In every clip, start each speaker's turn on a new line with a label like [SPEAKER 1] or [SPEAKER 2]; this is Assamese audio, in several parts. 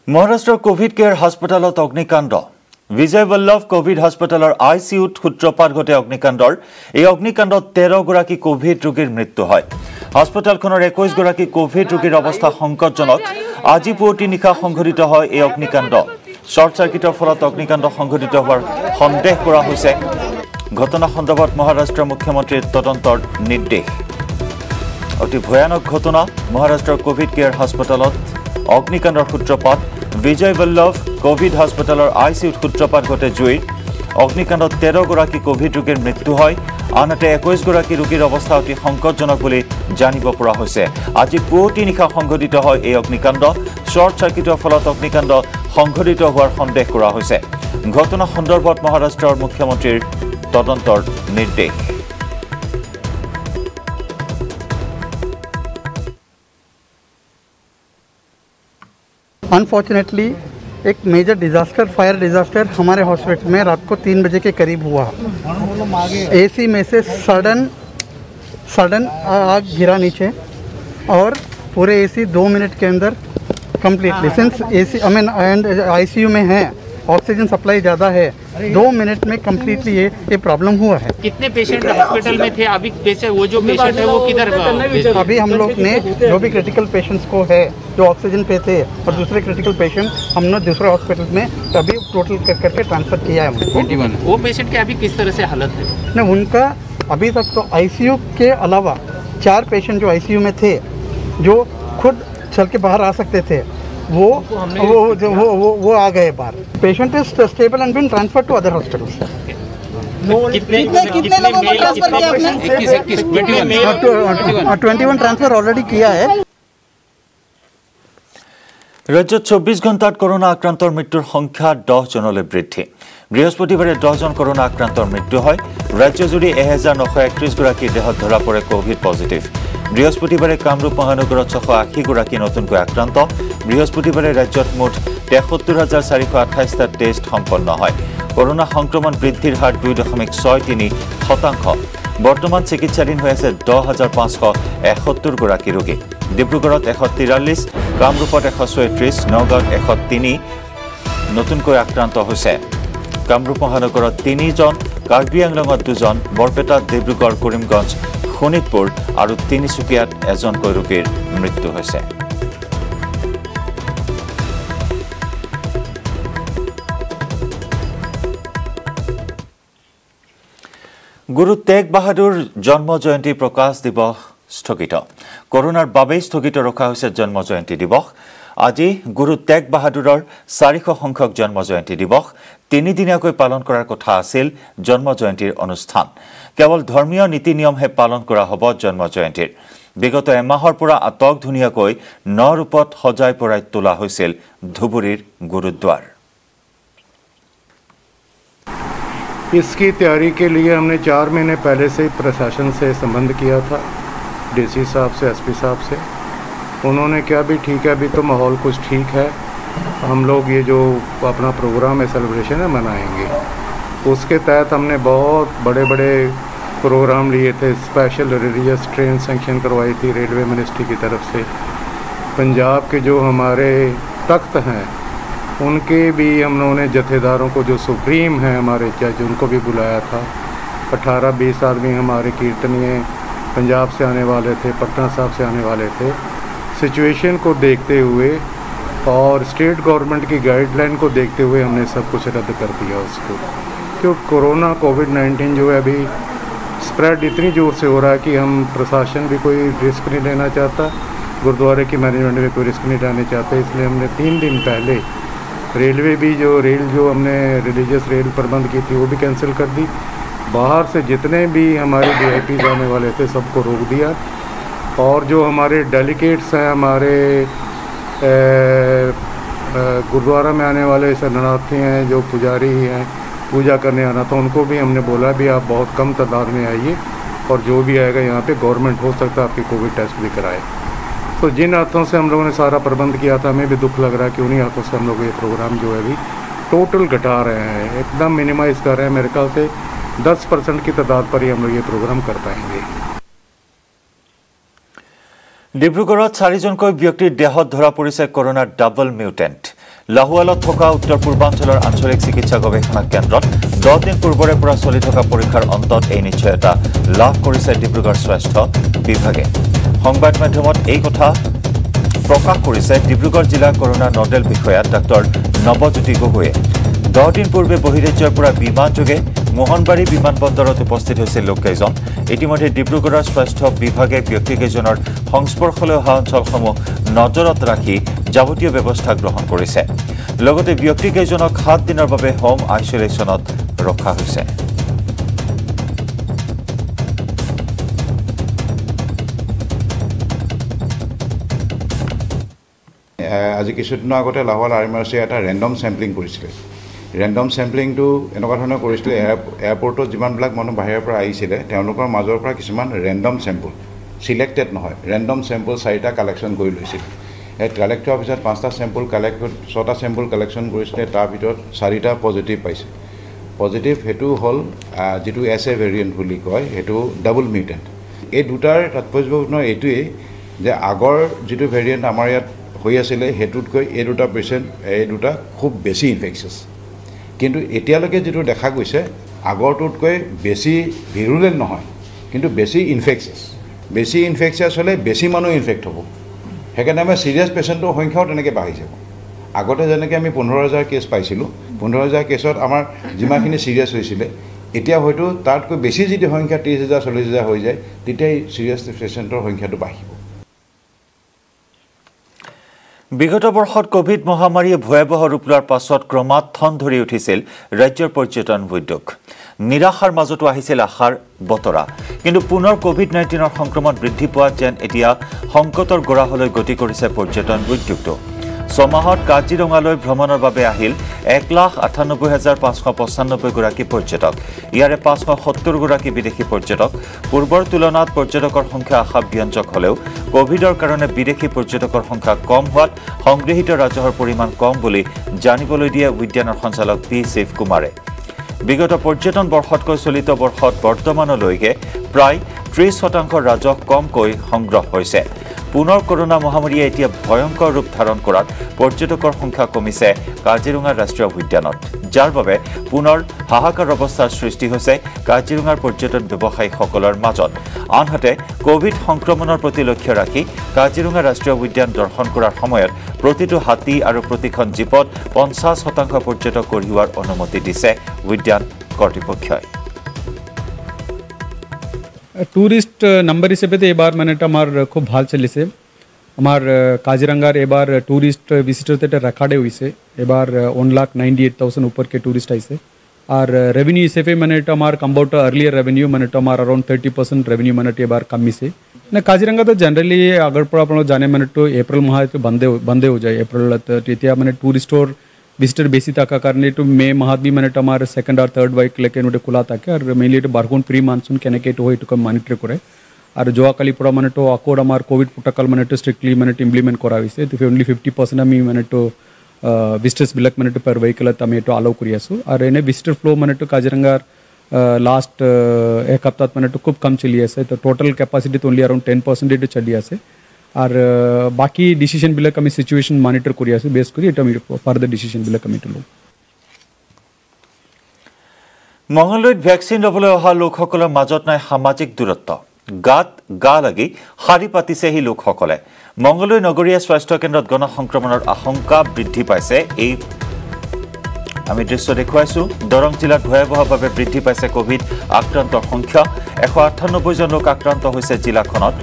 [SPEAKER 1] महाराष्ट्र कोविड केयर हस्पिटालत अग्निकांड विजय वल्लभ कोविड हस्पिटालर आईसीयूत सूत्रपात घटे अग्निकांडर এই अग्निकांडत 13 गराकी कोविड रोगीर मृत्यु হয়। हस्पिटालखনৰ 21 गराकी कोविड रोगीर अवस्था संकटजनक। আজি পুৱতি নিশা সংঘটিত হয় এই অগ্নিকাণ্ড। শৰ্ট সাৰ্কিটৰ ফলত অগ্নিকাণ্ড সংঘটিত হোৱাৰ সন্দেহ কৰা হৈছে। ঘটনা সন্দৰ্ভত মহাৰাষ্ট্ৰৰ মুখ্যমন্ত্ৰীৰ তদন্তৰ নিৰ্দেশ। অতি ভয়ানক ঘটনা মহাৰাষ্ট্ৰৰ কোভিড কেয়াৰ হস্পিটালত অগ্নিকাণ্ডৰ সূত্ৰপাত। विजय वल्लभ कोविड हस्पिटालर आईसीयूत सूत्रपात घटे जुईर अग्निकांडत 13 गराकी कोविड रोगीर मृत्यु হয়। आनहाते 21 गराकी रोगीर अवस्था अति संकटजनक बुली जानिब পৰা হৈছে। আজি পুৱতি নিশা সংঘটিত হয় এই অগ্নিকাণ্ড। শৰ্ট সাৰ্কিটৰ ফলত অগ্নিকাণ্ড সংঘটিত হোৱাৰ সন্দেহ কৰা হৈছে। ঘটনা সন্দৰ্ভত মহাৰাষ্ট্ৰৰ মুখ্যমন্ত্ৰীৰ তদন্তৰ নিৰ্দেশ।
[SPEAKER 2] अनफॉर्चुनेटली एक मेजर डिजास्टर फायर डिजास्टर हमारे हॉस्पिटल में रात को 3 बजे के करीब हुआ। एसी में से सडन आग गिरा नीचे और पूरे एसी 2 मिनट के अंदर completely since AC and ICU में है, ऑक्सीजन सप्लाई ज़्यादा है, 2 मिनट में कम्प्लीटली ये प्रॉब्लम हुआ है।
[SPEAKER 3] कितने पेशेंट हॉस्पिटल में थे? अभी वो जो पेशेंट है वो किधर?
[SPEAKER 2] अभी हम लोग ने जो भी क्रिटिकल पेशेंट्स को है जो ऑक्सीजन पे थे और दूसरे क्रिटिकल पेशेंट हमने दूसरे हॉस्पिटल में अभी टोटल करके ट्रांसफर किया है।
[SPEAKER 3] 21 वो पेशेंट के अभी किस तरह से हालत है?
[SPEAKER 2] नहीं, उनका अभी तक तो आईसीयू के अलावा 4 पेशेंट जो आईसीयू में थे जो खुद चल के बाहर आ सकते थे वो आ गए बाहर। Patient is stable and been transfer to other hospitals.
[SPEAKER 4] कितने लोगों को ट्रांसफर किया आपने?
[SPEAKER 2] 21 ट्रांसफर ऑलरेडी किया है।
[SPEAKER 1] राज्य 24 घंटात कोरोना आक्रांतर मृत्युर संख्या 10 जनले बृद्धि। बृहस्पतिवारे 10 जन कोरोना आक्रांतर मृत्यु হয়। राज्यजुरी 1931 गराकी देहत धरा पड़े कोविड पजिटिव। बृहस्पतिवारे कामरूप महानगरत 680 गराकी नतुनকৈ आक्रांत। बृहस्पतिवारे राज्यत मुठ 73,428টা टेस्ट सम्पन्न হয়। कोरोना संक्रमण बृद्धिर हार 2.63%। बर्तमान चिकित्साधीन হৈ আছে 10,571 गराकी रोगी। डिब्रुगढ़त 143, कामरूपत 134, नगाঁৱত 103 नतुनকৈ आक्रांत হৈছে। कामरूप महानगरत 3 जन, कार्बी आंगलंगत 2 जन, बरपेटा, डिब्रुगढ़, करीमगंज, शोणितपुर और तिनिचुकियात एजनকৈ रोगीर मृत्यु হৈছে। गुरु तेग बाहादुर जन्म जयंती प्रकाश दिवस স্থগিত। कोरोनार बाबे স্থগিত रखा হৈছে जन्म जयंती दिवस। আজি गुरु तेग बाहादुरर 400 সংখ্যক जन्म जयंती दिवस। 3 দিনীয়াকৈ পালন কৰাৰ কথা আছিল जन्म जयंतीर অনুষ্ঠান। केवल धर्मीय नीति नियमহে पालन কৰা হ'ব जन्म जयंतीर। বিগত এমাহৰ পৰা আটক ধুনীয়াকৈ 9 ৰূপত সজাই পৰাই তোলা হৈছিল ধুবুৰীৰ গুৰুদ্বাৰ।
[SPEAKER 5] इसकी तैयारी के लिए हमने 4 महीने पहले से प्रशासन से संबंध किया था, डीसी साहब से, एसपी साहब से। उन्होंने क्या भी ठीक है, अभी तो माहौल कुछ ठीक है, हम लोग ये जो अपना प्रोग्राम है, सेलिब्रेशन है, मनाएंगे। उसके तहत हमने बहुत बड़े बड़े प्रोग्राम लिए थे। स्पेशल रिलीजियस ट्रेन सेंक्शन करवाई थी रेलवे मिनिस्ट्री की तरफ से। पंजाब के जो हमारे तख्त हैं उनके भी हम लोगों ने जथेदारों को, जो सुप्रीम हैं हमारे जज, उनको भी बुलाया था। 18-20 आदमी हमारे कीर्तनीय पंजाब से आने वाले थे, पटना साहब से आने वाले थे। सिचुएशन को देखते हुए और स्टेट गवर्नमेंट की गाइडलाइन को देखते हुए हमने सब कुछ रद्द कर दिया उसको, क्योंकि कोरोना कोविड-19 जो है अभी स्प्रेड इतनी ज़ोर से हो रहा है कि हम प्रशासन भी कोई रिस्क नहीं लेना चाहता, गुरुद्वारे की मैनेजमेंट भी कोई रिस्क नहीं लेना चाहते। इसलिए हमने 3 दिन पहले रेलवे भी जो हमने रिलीजियस रेल प्रबंध की थी वो भी कैंसिल कर दी। बाहर से जितने भी हमारे VIP आने वाले थे सबको रोक दिया। और जो हमारे डेलीगेट्स हैं, हमारे गुरुद्वारा में आने वाले शरणार्थी हैं, जो पुजारी हैं, पूजा करने आना था, उनको भी हमने बोला भी आप बहुत कम तादाद में आइए और जो भी आएगा यहाँ पे गवर्नमेंट हो सकता है आपकी कोविड टेस्ट भी कराए। तो जिन हाथों से हम लोगों ने सारा प्रबंध किया था, हमें भी दुख लग रहा है कि उन्हीं हाथों से हम लोग ये प्रोग्राम जो है अभी टोटल घटा रहे हैं, एकदम मिनिमाइज़ कर रहे हैं। मेरे ख्याल से 10% की तादाद पर ही हम लोग ये प्रोग्राम कर पाएंगे। ডিব্ৰুগড়ত 4জনকৈ ব্যক্তিৰ দেহত ধৰা পৰিছে কৰোনাৰ ডাবল মিউটেন্ট।
[SPEAKER 1] লাহোৱালত থকা উত্তৰ পূৰ্বাঞ্চলৰ আঞ্চলিক চিকিৎসা গৱেষণা কেন্দ্ৰত 10 দিন পূৰ্বৰে পৰা চলি থকা পৰীক্ষাৰ অন্তত এই নিশ্চয়তা লাভ কৰিছে ডিব্ৰুগড় স্বাস্থ্য বিভাগে সংবাদ মাধ্যমত এই কথা প্ৰকাশ কৰিছে ডিব্ৰুগড় জিলা কৰোনা নডেল বিষয়া ডাক্তৰ নৱজ্যোতি গগৈয়ে 10 দিন পূৰ্বে বহিৰাজ্যৰ পৰা বিমানযোগে মোহনবাৰী বিমানবন্দৰত উপস্থিত হৈছিল লোককেইজন ইতিমধ্যে ডিব্ৰুগড়ৰ স্বাস্থ্য বিভাগে ব্যক্তিকেইজনৰ সংস্পৰ্শলৈ অহা অঞ্চলসমূহ নজৰত ৰাখি যাৱতীয় ব্যৱস্থা গ্ৰহণ কৰিছে লগতে ব্যক্তিকেইজনক 7 দিনৰ বাবে হোম আইচোলেশ্যনত ৰখা হৈছে
[SPEAKER 6] আজি কিছুদিনৰ আগতে লাহোৱাল আৰএমআৰচি এটা ৰেণ্ডম চেম্পলিং কৰিছিলে ৰেণ্ডম চেম্পলিংটো এনেকুৱা ধৰণৰ কৰিছিলে এয়াৰপৰ্টত যিমানবিলাক মানুহ বাহিৰৰ পৰা আহিছিলে তেওঁলোকৰ মাজৰ পৰা কিছুমান ৰেণ্ডম চেম্পল সিলেক্টেড নহয় ৰেণ্ডম চেম্পল 4টা কালেকশ্যন কৰি লৈছিল কালেক্টৰ অফিচত 5টা চেম্পল কালেক্ট 6টা চেম্পল কালেকশ্যন কৰিছিলে তাৰ ভিতৰত 4টা পজিটিভ পাইছে পজিটিভ হেতু হ'ল যেটো এছএ ভেৰিয়েণ্ট বুলি কয় হেতু ডাবল মিউটেন্ট এই দুটাৰ তাৎপৰ্যপূৰ্ণ এইটোৱে যে আগৰ যেটো ভেৰিয়েণ্ট আমাৰ ইয়াত হৈ আছিলে হেতুতকৈ এই দুটা পেশেন্ট এই দুটা খুব বেছি ইনফেকশাস কিন্তু এতিয়ালৈকে যেটো দেখা গৈছে আগৰটোতকৈ বেছি ভিৰুলেন্ট নহয় কিন্তু বেছি ইনফেকশাস হলে বেছি মানুহ ইনফেক্ট হ'ব হেকাৰণে আমি সিৰিয়াস পেশেন্টৰ সংখ্যাও তেনেকৈ বাঢ়ি যাব আগতে যেনেকৈ আমি 15000 কেছ পাইছিলো 15000 কেছত আমাৰ যিমাখিনি সিৰিয়াস হৈছিল এতিয়া হয়তো তাতকৈ বেছি যদি সংখ্যা 30000 40000 হৈ যায় তেতিয়া সিৰিয়াস পেশেন্টৰ সংখ্যাটো বাঢ়িব
[SPEAKER 1] বিগত বৰ্ষত কোভিড মহামাৰীয়ে ভয়াবহ ৰূপ লোৱাৰ পাছত ক্ৰমাৎ থন ধৰি উঠিছিল ৰাজ্যৰ পৰ্যটন উদ্যোগ নিৰাশাৰ মাজতো আহিছিল আশাৰ বতৰা কিন্তু পুনৰ কোভিড-19ৰ সংক্ৰমণ বৃদ্ধি পোৱা যেন এতিয়া সংকটৰ গৰাহলৈ গতি কৰিছে পৰ্যটন উদ্যোগটো সমাহত কাজিৰঙালৈ ভ্ৰমণৰ বাবে আহিল 1,98,595 গৰাকী পৰ্যটক ইয়াৰে 570 গৰাকী বিদেশী পৰ্যটক পূৰ্বৰ তুলনাত পৰ্যটকৰ সংখ্যা আশাব্যঞ্জক হলেও কোভিডৰ কাৰণে বিদেশী পৰ্যটকৰ সংখ্যা কম হোৱাত সংগ্ৰহিত ৰাজহৰ পৰিমাণ কম বুলি জানিবলৈ দিয়ে উদ্যানৰ সঞ্চালক পি শিৱ কুমাৰে বিগত পৰ্যটন বৰ্ষতকৈ চলিত বৰ্ষত বৰ্তমানলৈকে প্ৰায় 30% ৰাজহ কমকৈ সংগ্ৰহ হৈছে পুনৰ কৰোনা মহামাৰীয়ে এতিয়া ভয়ংকৰ ৰূপ ধাৰণ কৰাত পৰ্যটকৰ সংখ্যা কমিছে কাজিৰঙা ৰাষ্ট্ৰীয় উদ্যানত যাৰ বাবে পুনৰ হাহাকাৰ অৱস্থাৰ সৃষ্টি হৈছে কাজিৰঙাৰ পৰ্যটন ব্যৱসায়ীসকলৰ মাজত আনহাতে কোভিড সংক্ৰমণৰ প্ৰতি লক্ষ্য ৰাখি কাজিৰঙা ৰাষ্ট্ৰীয় উদ্যান দৰ্শন কৰাৰ সময়ত প্ৰতিটো হাতী আৰু প্ৰতিখন জীপত 50% পৰ্যটক কঢ়িওৱাৰ অনুমতি দিছে উদ্যান কৰ্তৃপক্ষই
[SPEAKER 7] टूरिस्ट नंबर हिसाब से एबार मैंने हमार खूब भाल चली से हमार काजीरंगार एबार टूरिस्ट विजिटर ते रेकॉर्डे हुई से एबार 1,98,000 ऊपर के टूरिस्ट आई से और रेवेन्यू हिसाब से मैंने हमार कंबाउट अर्लियर रेवेन्यू मैंने हमार अराउंड 30% रेवेन्यू मैंने एबार कमी से ना काजीरंगा तो जनरली अगर पर अपन जाने मैंने तो एप्रिल माह तो बंदे हो जाए एप्रिल तो मैंने टूरिस्ट और विजिटर बेसी ताका करने तो मे माह भी मैंने हमारे सेकंड और थर्ड वाइक लेके खुला ताके और मेनली बारगुन प्री मानसून केनेके तो मॉनिटर करे और जो कलिपुरा मैंने तो अकोड हमार कोविड प्रोटोकॉल मैंने स्ट्रिक्टली मैंने इम्प्लीमेंट करा तो ओनली 50% आम मैंने तो विजिटर्स बिलक मैंने पर वेहिकल आम तो अलाउ करी आसो और एने विजिटर फ्लो मैंने तो काजीरंगार लास्ट एक हफ्तात मैंने तो खूब कम चली आसे तो टोटल कैपासिटी तो ओनली अराउंड 10% चली आसे और बाकी डिसिशन बिलक आम सिचुएशन मॉनिटर करी आसो बेस करी फार्दर डिसिशन बिलक आम लो
[SPEAKER 1] মঙ্গলদৈত ভ্যাকচিন লবলৈ অহা লোকসকলৰ মাজত নাই সামাজিক দূৰত্ব গাত গা লাগি হাৰি পাতিছে এই লোকসকলে মঙ্গলদৈ নগৰীয়া স্বাস্থ্য কেন্দ্ৰত গণ সংক্ৰমণৰ আশংকা বৃদ্ধি পাইছে এই আমি দৃশ্য দেখুৱাইছো দৰং জিলাত ভয়াবহভাৱে বৃদ্ধি পাইছে কোভিড আক্ৰান্তৰ সংখ্যা 198 জন লোক আক্ৰান্ত হৈছে জিলাখনত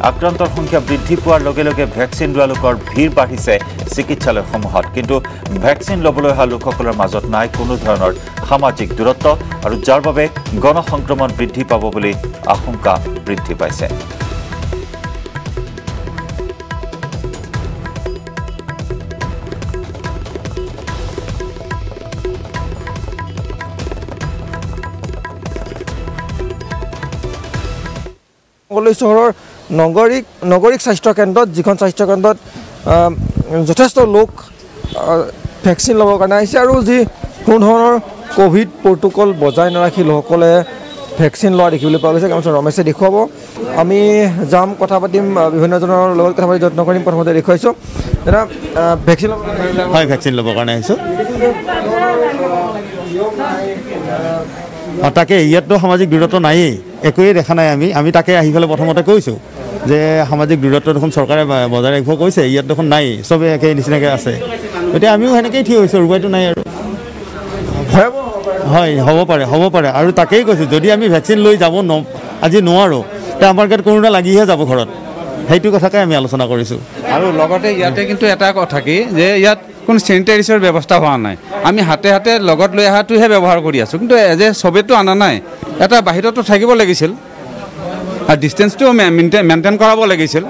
[SPEAKER 1] আক্ৰান্তৰ সংখ্যা বৃদ্ধি পোৱাৰ লগে লগে ভ্যাকচিন লোৱা লোকৰ ভিৰ বাঢ়িছে চিকিৎসালয়সমূহত কিন্তু ভ্যাকচিন লবলৈ অহা লোকসকলৰ মাজত নাই কোনো ধৰণৰ সামাজিক দূৰত্ব আৰু যাৰ বাবে গণ সংক্ৰমণ বৃদ্ধি পাব বুলি আশংকা বৃদ্ধি পাইছে
[SPEAKER 4] মঙ্গলদৈ চহৰৰ নগৰিক স্বাস্থ্য কেন্দ্ৰত যিখন স্বাস্থ্য কেন্দ্ৰত যথেষ্ট লোক ভ্যাকচিন ল'বৰ কাৰণে আহিছে আৰু যি কোনো ধৰণৰ কোভিড প্ৰোটোকল বজাই নাৰাখি লোকসকলে
[SPEAKER 8] ভেকচিন লোৱা দেখিবলৈ পোৱা গৈছে। কামচোন ৰমেশে দেখুৱাব, আমি যাম কথা পাতিম, বিভিন্নজনৰ লগত কথা পাতি যত্ন কৰিম। প্ৰথমতে দেখুৱাইছোঁ দাদা ভেকচিন
[SPEAKER 9] হয়, ভেকচিন ল'বৰ কাৰণে আহিছোঁ। তাকে ইয়াততো সামাজিক দূৰত্ব নায়েই, একোৱেই দেখা নাই। আমি তাকে আহি পেলাই প্ৰথমতে কৈছোঁ যে সামাজিক দূৰত্ব দেখোন চৰকাৰে বজাই ৰাখিব কৈছে, ইয়াত দেখোন নাই, চবেই একে নিচিনাকৈ আছে। গতিকে আমিও সেনেকৈয়ে ঠিক হৈছোঁ, উপায়টো নাই আৰু। হয়, হ'ব পাৰে আৰু তাকেই কৈছোঁ, যদি আমি ভেকচিন লৈ যাব আজি নোৱাৰোঁ, তে আমাৰ গাত কৰোণা লাগিহে যাব ঘৰত, সেইটো কথাকে আমি আলোচনা কৰিছোঁ।
[SPEAKER 10] আৰু লগতে ইয়াতে কিন্তু এটা কথা কি যে ইয়াত কোনো চেনিটাইজেছৰ ব্যৱস্থা হোৱা নাই। আমি হাতে হাতে লগত লৈ অহাটোহে ব্যৱহাৰ কৰি আছোঁ, কিন্তু এজ এ চবেইটো অনা নাই। এটা বাহিৰতো থাকিব লাগিছিল আৰু ডিষ্টেঞ্চটো মেইনটেইন কৰাব লাগিছিল,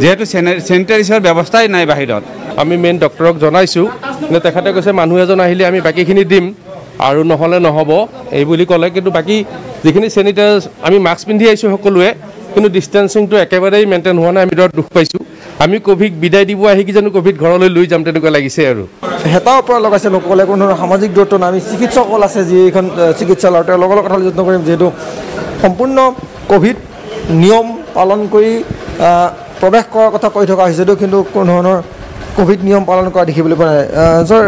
[SPEAKER 10] যিহেতু চেনিটাইজেছৰ ব্যৱস্থাই নাই বাহিৰত।
[SPEAKER 11] আমি মেইন ডক্টৰক জনাইছোঁ, কিন্তু তেখেতে কৈছে মানুহ এজন আহিলে আমি বাকীখিনি দিম আৰু নহ'লে নহ'ব এই বুলি ক'লে। কিন্তু বাকী যিখিনি চেনিটাইজ আমি মাস্ক পিন্ধি আহিছোঁ সকলোৱে, কিন্তু ডিষ্টেঞ্চিংটো একেবাৰেই মেইনটেইন হোৱা নাই। আমি দুখ পাইছোঁ। আমি ক'ভিড বিদায় দিব আহি কি জানো ক'ভিড ঘৰলৈ লৈ যাম তেনেকুৱা লাগিছে আৰু।
[SPEAKER 8] হেতাৰ পৰা লগাইছে লোকসকলে, কোনো ধৰণৰ সামাজিক দূৰত্ব নাই। আমি চিকিৎসকসকল আছে যিখন চিকিৎসালয়, তেওঁলোকৰ লগত কথা যত্ন কৰিম, যিহেতু সম্পূৰ্ণ ক'ভিড নিয়ম পালন কৰি প্ৰৱেশ কৰাৰ কথা কৈ থকা হৈছে, কিন্তু কোনো ধৰণৰ ক'ভিড নিয়ম পালন কৰা দেখিবলৈ পোৱা নাই। ছাৰ,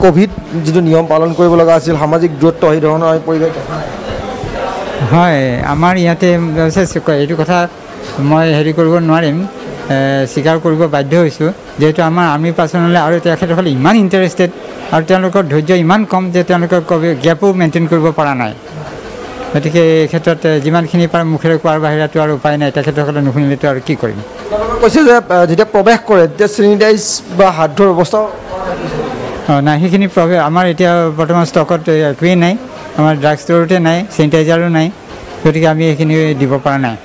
[SPEAKER 8] ক'ভিড যিটো নিয়ম পালন কৰিব লগা আছিল, সামাজিক দূৰত্ব সেই ধৰণৰ আমি পৰিৱেশ
[SPEAKER 12] হয়। আমাৰ ইয়াতে এইটো কথা মই হেৰি কৰিব নোৱাৰিম, স্বীকাৰ কৰিব বাধ্য হৈছোঁ, যিহেতু আমাৰ আৰ্মি পাৰ্চনেলে আৰু তেখেতসকলে ইমান ইণ্টাৰেষ্টেড আৰু তেওঁলোকৰ ধৈৰ্য ইমান কম যে তেওঁলোকৰ গেপো মেইনটেইন কৰিব পৰা নাই। গতিকে এই ক্ষেত্ৰত যিমানখিনি পাৰে মুখেৰে কোৱাৰ বাহিৰতো আৰু উপায় নাই, তেখেতসকলে নুশুনিলেতো আৰু কি কৰিম।
[SPEAKER 8] কৈছে যে যেতিয়া প্ৰৱেশ কৰে তেতিয়া চেনিটাইজ বা হাত ধোৱাৰ ব্যৱস্থা
[SPEAKER 12] নাই, সেইখিনি আমাৰ এতিয়া বৰ্তমান ষ্টকত একোৱেই নাই। আমাৰ ড্ৰাগ ষ্ট'ৰতে নাই, চেনিটাইজাৰো নাই, গতিকে আমি এইখিনি দিব পৰা নাই।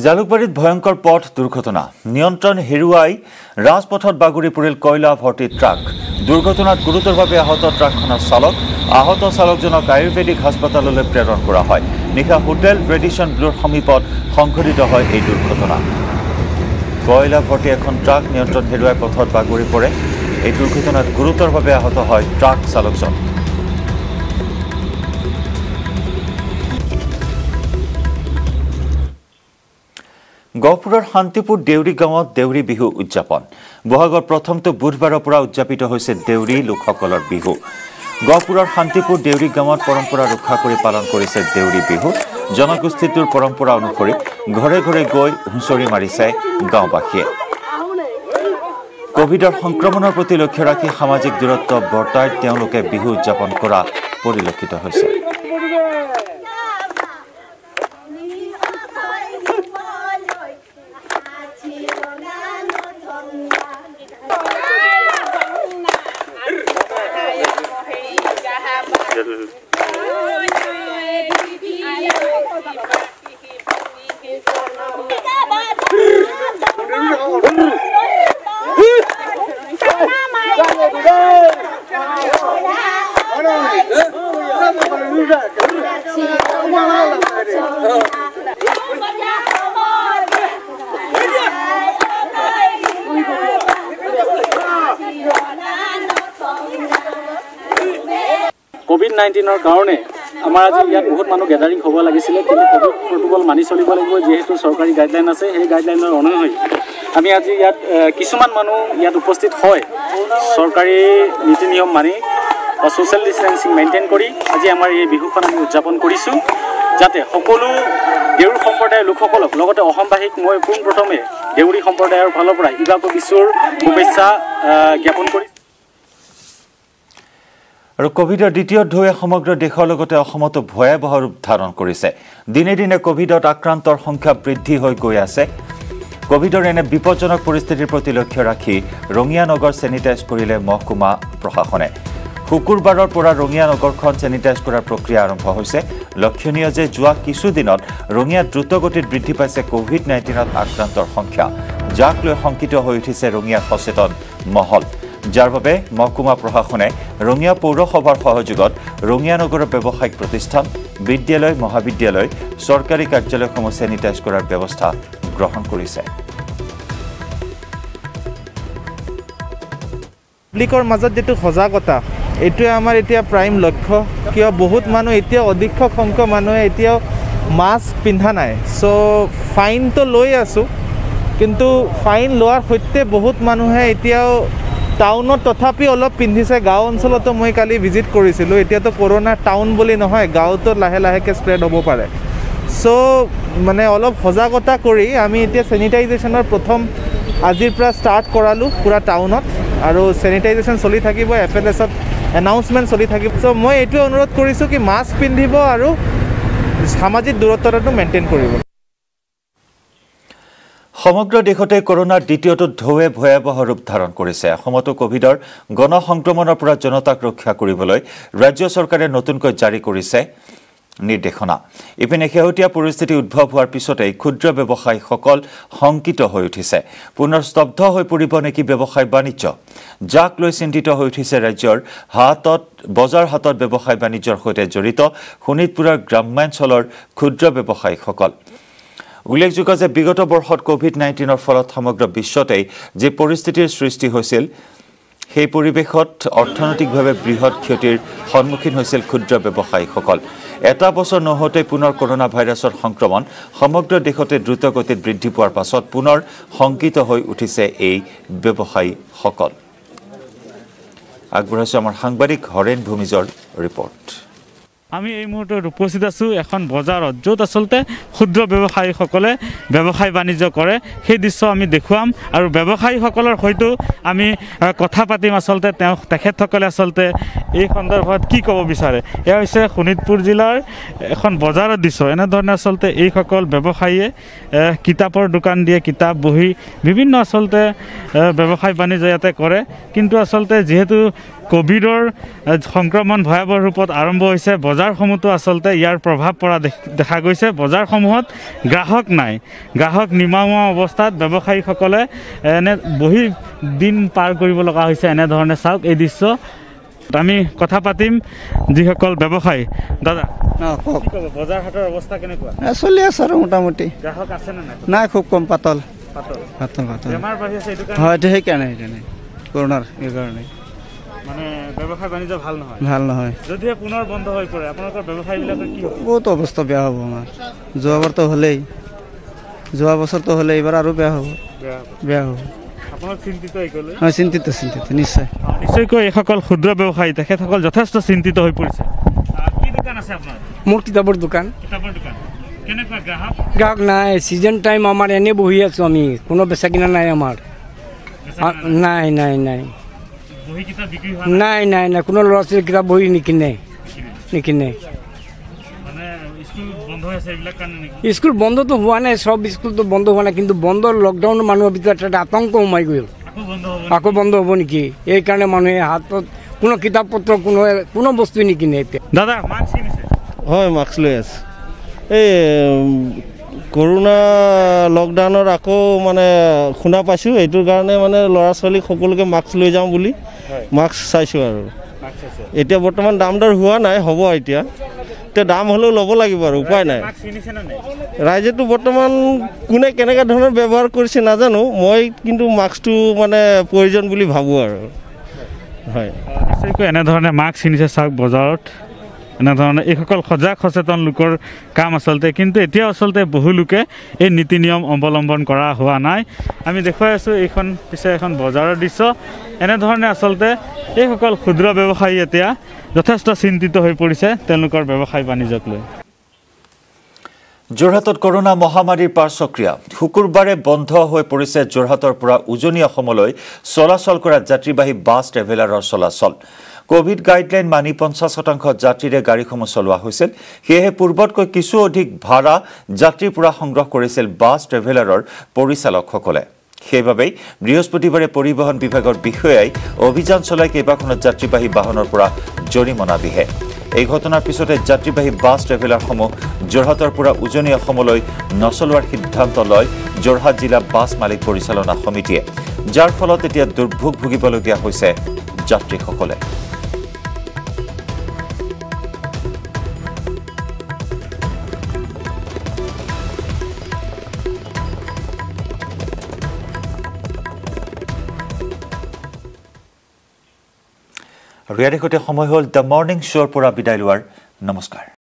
[SPEAKER 1] জালুকবাৰীত ভয়ংকৰ পথ দুৰ্ঘটনা, নিয়ন্ত্ৰণ হেৰুৱাই ৰাজপথত বাগৰি পৰিল কয়লা ভৰ্তি ট্ৰাক। দুৰ্ঘটনাত গুৰুতৰভাৱে আহত ট্ৰাকখনৰ চালক। আহত চালকজনক আয়ুৰ্বেদিক হাস্পতাললৈ প্ৰেৰণ কৰা হয়। নিশা হোটেল ট্ৰেডিশ্যন ব্লুৰ সমীপত সংঘটিত হয় এই দুৰ্ঘটনা। কয়লা ভৰ্তি এখন ট্ৰাক নিয়ন্ত্ৰণ হেৰুৱাই পথত বাগৰি পৰে। এই দুৰ্ঘটনাত গুৰুতৰভাৱে আহত হয় ট্ৰাক চালকজন। গহপুৰৰ শান্তিপুৰ দেউৰী গাঁৱত দেউৰী বিহু উদযাপন। বহাগৰ প্ৰথমটো বুধবাৰৰ পৰা উদযাপিত হৈছে দেউৰী লোকসকলৰ বিহু। গহপুৰৰ শান্তিপুৰ দেউৰী গাঁৱত পৰম্পৰা ৰক্ষা কৰি পালন কৰিছে দেউৰী বিহু। জনগোষ্ঠীটোৰ পৰম্পৰা অনুসৰি ঘৰে ঘৰে গৈ হুঁচৰি মাৰিছে গাঁওবাসীয়ে। কোভিডৰ সংক্ৰমণৰ প্ৰতি লক্ষ্য ৰাখি সামাজিক দূৰত্ব বৰ্তাই তেওঁলোকে বিহু উদযাপন কৰা পৰিলক্ষিত হৈছে।
[SPEAKER 13] কোভিড-19 কাৰণে আমাৰ আজি ইয়াত বহুত মানুহ গেদাৰিং হ'ব লাগিছিলে, কিন্তু কোভিড প্ৰটোকল মানি চলিব লাগিব। যিহেতু চৰকাৰী গাইডলাইন আছে, সেই গাইডলাইনৰ অনুসৰি আমি আজি ইয়াত কিছুমান মানুহ ইয়াত উপস্থিত হয় চৰকাৰী নীতি নিয়ম মানি বা ছ'চিয়েল ডিষ্টেঞ্চিং মেইনটেইন কৰি আজি আমাৰ এই বিহুখন আমি উদযাপন কৰিছোঁ, যাতে সকলো দেউৰী সম্প্ৰদায়ৰ লোকসকলক লগতে অসমবাসীক মই পোনপ্ৰথমে দেউৰী সম্প্ৰদায়ৰ ফালৰ পৰা ইবাকো বিশ্বৰ শুভেচ্ছা জ্ঞাপন কৰিছোঁ।
[SPEAKER 1] আৰু কোভিডৰ দ্বিতীয় ঢৌৱে সমগ্ৰ দেশৰ লগতে অসমতো ভয়াৱহ ৰূপ ধাৰণ কৰিছে। দিনে দিনে কোভিডত আক্ৰান্তৰ সংখ্যা বৃদ্ধি হৈ গৈ আছে। কোভিডৰ এনে বিপদজনক পৰিস্থিতিৰ প্ৰতি লক্ষ্য ৰাখি ৰঙিয়া নগৰ চেনিটাইজ কৰিলে মহকুমা প্ৰশাসনে। শুকুৰবাৰৰ পৰা ৰঙিয়া নগৰখন চেনিটাইজ কৰাৰ প্ৰক্ৰিয়া আৰম্ভ হৈছে। লক্ষণীয় যে যোৱা কিছুদিনত ৰঙিয়াত দ্ৰুতগতিত বৃদ্ধি পাইছে কোভিড-19ত আক্ৰান্তৰ সংখ্যা, যাক লৈ শংকিত হৈ উঠিছে ৰঙিয়াৰ সচেতন মহল। যাৰ বাবে মহকুমা প্ৰশাসনে ৰঙিয়া পৌৰসভাৰ সহযোগত ৰঙিয়া নগৰৰ ব্যৱসায়িক প্ৰতিষ্ঠান, বিদ্যালয়, মহাবিদ্যালয়, চৰকাৰী কাৰ্যালয়সমূহ চেনিটাইজ কৰাৰ ব্যৱস্থা গ্ৰহণ কৰিছে।
[SPEAKER 14] পাব্লিকৰ মাজত যিটো সজাগতা, এইটোৱে আমাৰ এতিয়া প্ৰাইম লক্ষ্য কিয় বহুত মানুহ এতিয়া অধিক সংখ্যক মানুহে এতিয়াও মাস্ক পিন্ধা নাই সো ফাইনটো লৈ আছো কিন্তু ফাইন লোৱাৰ সৈতে বহুত মানুহে এতিয়াও টাউনত তথাপি অলপ পিন্ধিছে গাঁও অঞ্চলতো মই কালি ভিজিট কৰিছিলোঁ এতিয়াতো কৰোনা টাউন বুলি নহয় গাঁৱতো লাহে লাহেকৈ স্প্ৰেড হ'ব পাৰে সো মানে অলপ সজাগতা কৰি আমি এতিয়া চেনিটাইজেশ্যনৰ প্ৰথম আজিৰ পৰা ষ্টাৰ্ট কৰালোঁ পুৰা টাউনত আৰু চেনিটাইজেশ্যন চলি থাকিব FLSত এনাউন্সমেণ্ট চলি থাকিব সো মই এইটো অনুৰোধ কৰিছোঁ কি মাস্ক পিন্ধিব আৰু সামাজিক দূৰত্বটো মেইনটেইন কৰিব
[SPEAKER 1] সমগ্ৰ দেশতে কৰোনাৰ দ্বিতীয়টো ঢৌৱে ভয়াৱহ ৰূপ ধাৰণ কৰিছে অসমতো কোভিডৰ গণ সংক্ৰমণৰ পৰা জনতাক ৰক্ষা কৰিবলৈ ৰাজ্য চৰকাৰে নতুনকৈ জাৰি কৰিছে নিৰ্দেশনা ইপিনে শেহতীয়া পৰিস্থিতি উদ্ভৱ হোৱাৰ পিছতে ক্ষুদ্ৰ ব্যৱসায়ীসকল শংকিত হৈ উঠিছে পুনৰ স্তব্ধ হৈ পৰিব নেকি ব্যৱসায় বাণিজ্য যাক লৈ চিন্তিত হৈ উঠিছে ৰাজ্যৰ বজাৰ হাতত ব্যৱসায় বাণিজ্যৰ সৈতে জড়িত শোণিতপুৰৰ গ্ৰামাঞ্চলৰ ক্ষুদ্ৰ ব্যৱসায়ীসকল উল্লেখযোগ্য যে বিগত বৰ্ষত কোভিড-19ৰ ফলত সমগ্ৰ বিশ্বতেই যে পৰিস্থিতিৰ সৃষ্টি হৈছিল সেই পৰিৱেশত অৰ্থনৈতিকভাৱে বৃহৎ ক্ষতিৰ সন্মুখীন হৈছিল ক্ষুদ্ৰ ব্যৱসায়ীসকল এটা বছৰ নহওঁতে পুনৰ কৰোনা ভাইৰাছৰ সংক্ৰমণ সমগ্ৰ দেশতে দ্ৰুতগতিত বৃদ্ধি পোৱাৰ পাছত পুনৰ শংকিত হৈ উঠিছে এই ব্যৱসায়ীসকল আগবঢ়াইছে আমাৰ সাংবাদিক হৰেণ ভূমিজৰ ৰিপৰ্ট
[SPEAKER 15] আমি এই মুহূৰ্তত উপস্থিত আছোঁ এখন বজাৰত য'ত আচলতে ক্ষুদ্ৰ ব্যৱসায়ীসকলে ব্যৱসায় বাণিজ্য কৰে সেই দৃশ্য আমি দেখুৱাম আৰু ব্যৱসায়ীসকলৰ সৈতে আমি কথা পাতিম আচলতে তেখেতসকলে আচলতে এই সন্দৰ্ভত কি ক'ব বিচাৰে এয়া হৈছে শোণিতপুৰ জিলাৰ এখন বজাৰৰ দৃশ্য এনেধৰণে আচলতে এইসকল ব্যৱসায়ীয়ে কিতাপৰ দোকান দিয়ে কিতাপ বহি বিভিন্ন আচলতে ব্যৱসায় বাণিজ্য ইয়াতে কৰে কিন্তু আচলতে যিহেতু কোভিডৰ সংক্ৰমণ ভয়াৱহ ৰূপত আৰম্ভ হৈছে বজাৰসমূহতো আচলতে ইয়াৰ প্ৰভাৱ পৰা দেখা গৈছে বজাৰসমূহত গ্ৰাহক নাই গ্ৰাহক নিমাওয়া অৱস্থাত ব্যৱসায়ীসকলে এনে বহি দিন পাৰ কৰিব লগা হৈছে এনেধৰণে চাওক এই দৃশ্য আমি কথা পাতিম যিসকল ব্যৱসায়ী দাদা
[SPEAKER 16] কওক
[SPEAKER 15] বজাৰ হাটৰ অৱস্থা কেনেকুৱা
[SPEAKER 16] চলি আছে আৰু মোটামুটি
[SPEAKER 15] গ্ৰাহক আছে নে
[SPEAKER 16] নাই খুব কম পাতল
[SPEAKER 15] বেমাৰ বাঢ়ি আছে এইটো
[SPEAKER 16] হয় সেইকাৰণে কৰোনাৰ এইকাৰণে
[SPEAKER 15] মানে ব্যৱসায় বাণিজ্য ভাল নহয় যদিহে পুনৰ বন্ধ হৈ পৰে আপোনালোকৰ ব্যৱসায়ীবিলাকৰ কি হ'ব
[SPEAKER 16] বহুত অৱস্থা বেয়া হ'ব আমাৰ যোৱা বছৰতো হ'লেই এইবাৰ আৰু বেয়া হ'ব
[SPEAKER 15] আপোনালোক চিন্তিত
[SPEAKER 16] হয় চিন্তিত
[SPEAKER 15] নিশ্চয়কৈ এইসকল ক্ষুদ্ৰ ব্যৱসায়ী তেখেতসকল যথেষ্ট চিন্তিত হৈ পৰিছে কি দোকান আছে আপোনাৰ
[SPEAKER 17] মোৰ কিতাপৰ দোকান
[SPEAKER 15] কেনেকুৱা
[SPEAKER 17] গ্ৰাহক নাই চিজন টাইম আমাৰ এনে বহি আছোঁ আমি কোনো বেচা কিনা নাই আমাৰ নাই কোনো ল'ৰা ছোৱালী কিতাপ বহি নিকিনে স্কুল বন্ধটো হোৱা নাই চব স্কুলটো বন্ধ হোৱা নাই কিন্তু বন্ধ লকডাউনৰ মানুহৰ ভিতৰত এটা আতংক সোমাই গ'ল আকৌ বন্ধ হ'ব নেকি এইকাৰণে মানুহে হাতত কোনো কিতাপ পত্ৰ কোনো বস্তুৱে নিকিনে এতিয়া
[SPEAKER 15] দাদা মাস্ক কিনিছে
[SPEAKER 18] হয় মাস্ক লৈ আছে এই কৰোনা লকডাউনৰ আকৌ মানে শুনা পাইছোঁ এইটোৰ কাৰণে মানে ল'ৰা ছোৱালীক সকলোকে মাস্ক লৈ যাওঁ বুলি মাস্ক চাইছোঁ আৰু এতিয়া বৰ্তমান দাম দৰ হোৱা নাই হ'ব এতিয়া দাম হ'লেও ল'ব লাগিব আৰু উপায় নাই ৰাইজেতো বৰ্তমান কোনে কেনেকুৱা ধৰণৰ ব্যৱহাৰ কৰিছে নাজানো মই কিন্তু মাস্কটো মানে প্ৰয়োজন বুলি ভাবোঁ আৰু হয়
[SPEAKER 15] নিশ্চয়কৈ এনেধৰণে মাস্ক কিনিছে চাওক বজাৰত এনেধৰণে এইসকল সজাগ সচেতন লোকৰ কাম আচলতে কিন্তু এতিয়া আচলতে বহু লোকে এই নীতি নিয়ম অৱলম্বন কৰা হোৱা নাই আমি দেখুৱাই আছোঁ এইখন পিছে এখন বজাৰৰ দৃশ্য এনেধৰণে আচলতে এইসকল ক্ষুদ্ৰ ব্যৱসায়ী এতিয়া যথেষ্ট চিন্তিত হৈ পৰিছে তেওঁলোকৰ ব্যৱসায় বাণিজ্যক লৈ
[SPEAKER 1] যোৰহাটত কৰোনা মহামাৰীৰ পাৰ্শ্বক্ৰিয়া শুকুৰবাৰে বন্ধ হৈ পৰিছে যোৰহাটৰ পৰা উজনি অসমলৈ চলাচল কৰা যাত্ৰীবাহী বাছ ট্ৰেভেলাৰৰ চলাচল কোভিড গাইডলাইন মানি 50% যাত্ৰীৰে গাড়ীসমূহ চলোৱা হৈছিল সেয়েহে পূৰ্বতকৈ কিছু অধিক ভাড়া যাত্ৰীৰ পৰা সংগ্ৰহ কৰিছিল বাছ ট্ৰেভেলাৰৰ পৰিচালকসকলে সেইবাবে বৃহস্পতিবাৰে পৰিবহণ বিভাগৰ বিষয়াই অভিযান চলাই কেইবাখনো যাত্ৰীবাহী বাহনৰ পৰা জৰিমনা বিহে এই ঘটনাৰ পিছতে যাত্ৰীবাহী বাছ ট্ৰেভেলাৰসমূহ যোৰহাটৰ পৰা উজনি অসমলৈ নচলোৱাৰ সিদ্ধান্ত লয় যোৰহাট জিলা বাছ মালিক পৰিচালনা সমিতিয়ে যাৰ ফলত এতিয়া দুৰ্ভোগ ভুগিবলগীয়া হৈছে যাত্ৰীসকলে আৰু ইয়াৰ সৈতে সময় হ'ল দ্য মৰ্ণিং শ্ব'ৰ পৰা বিদায় লোৱাৰ। নমস্কাৰ।